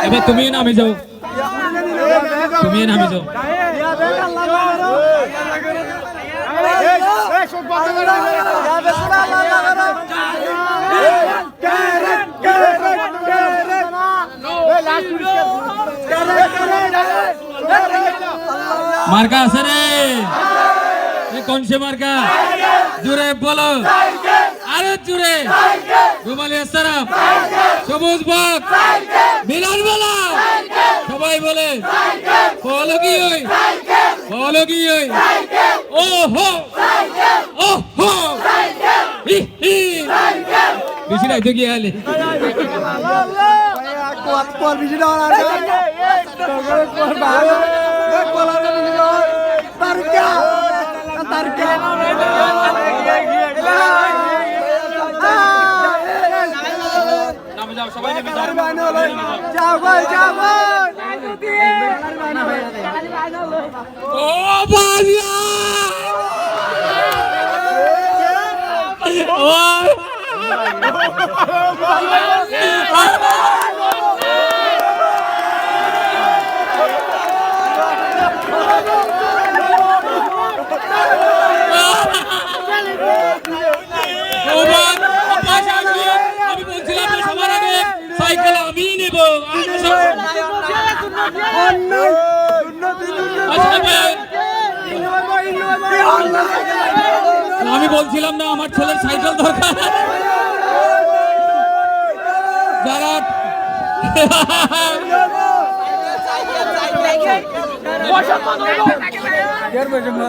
এবার তুমি নামে যাও, তুমি নামে যাও। মার্কা আছে রে, কোন সে মার্কা? জুড়ে বলো, আরো জুড়ে। রুমালি আসসালাম, সবুজ বক, মিলান বলা, সবাই বলে বলো কি ওই, বলো কি ওই। ও হো, ও হো, হি হি। বেশি নাই তো কি আলে ও বালিয়া আমি বলছিলাম সবার আগে সাইকেল আমি নেব। আমি বলছিলাম না আমার ছেলের সাইকেল দরকার। যারা